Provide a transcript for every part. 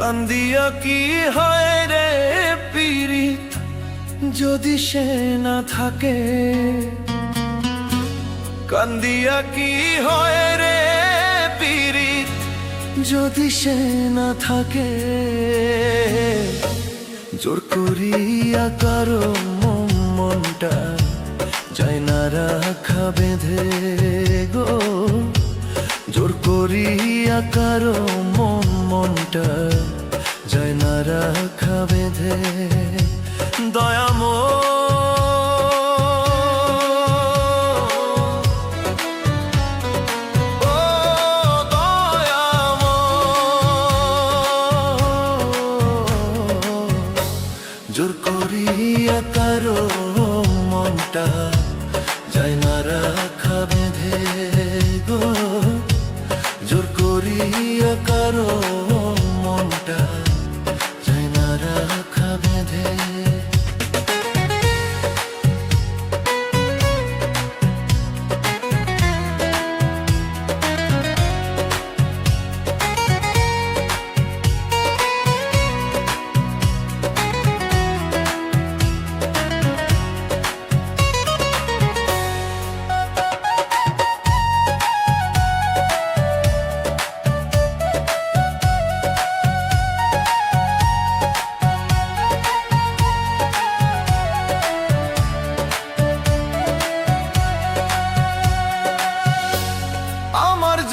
কান্দিয়া কি হয় রে পীড়িত যদি সে না থাকে, কান্দিয়া কি হয় রে পীড়িত যদি সে না থাকে। জোর করিয়া কারো মনটা যায় না রাখা বেঁধে গো, জোর করিয়া কারো মনটা যায় না রাখা বেঁধে। দয়াময় জোর করিয়া কারো মনটা যায় না রাখা বেঁধে গো, জোর করিয়া কারো মনটা যায় না রাখা বেঁধে।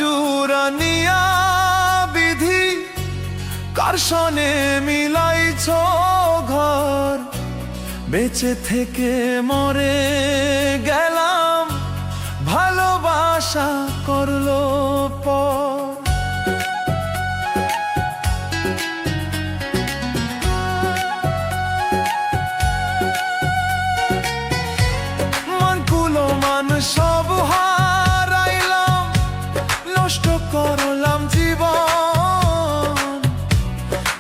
জুরানিয়া বিধি কার সনে মিলাইছ ঘর, বেঁচে থেকে মরে গেলাম ভালোবাসা করলো পর। মনকুলো মান সব হারাইলাম, নষ্ট করলাম জীবন।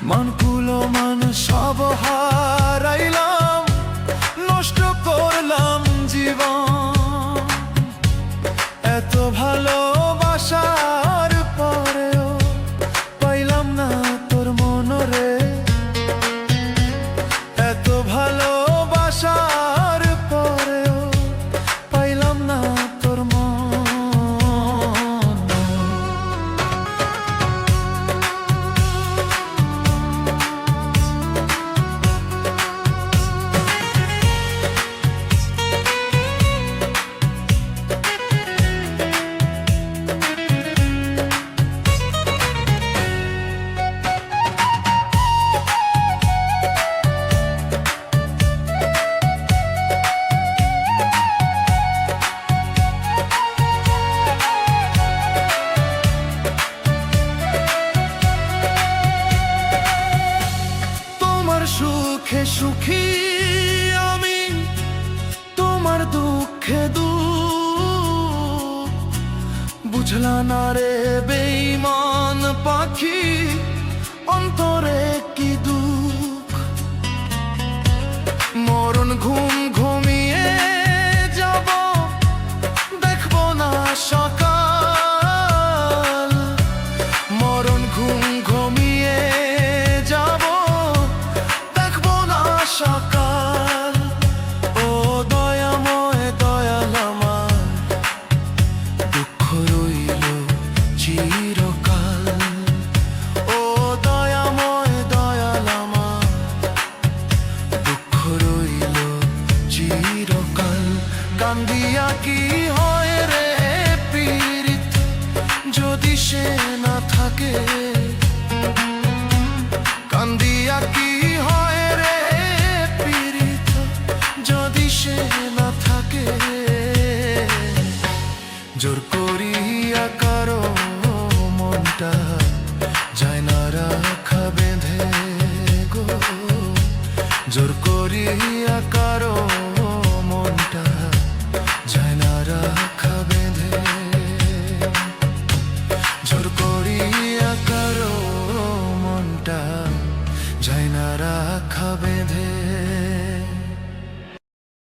মনকুলো মান সব হারাইলাম, নষ্ট করলাম জীবন। এত ভালোবাসার পরেও পাইলাম না তোর মনরে, এত ভালোবাসার পরেও পাইলাম না তোর মন। সুখে সুখী আমি, তোমার দুঃখে দুঃখ বুঝলা না রে বেঈমান পাখি, অন্তরে কি দুঃখ। মরণ ঘুম ঘুমিয়ে যাব, দেখবো না সকাল। মরণ ঘুম ঘুমিয়ে যাব, সকাল। ও দয়াময় দয়াল আমার, দুঃখ রইল চিরকাল। ও দয়াময় দয়াল আমার, দুঃখ রইল চিরকাল। কান্দিয়া কি হয় রে পীড়িত যদি সে না থাকে, কান্দিয়া কি হয় রে যদি সে না থাকে। জোর করিয়া কারো মনটা যায় না রাখা বেঁধে গো, জোর করিয়া কারো মনটা যায় না রাখা বেঁধে। জোর করিয়া কারো মনটা যায় না রাখা বেঁধে।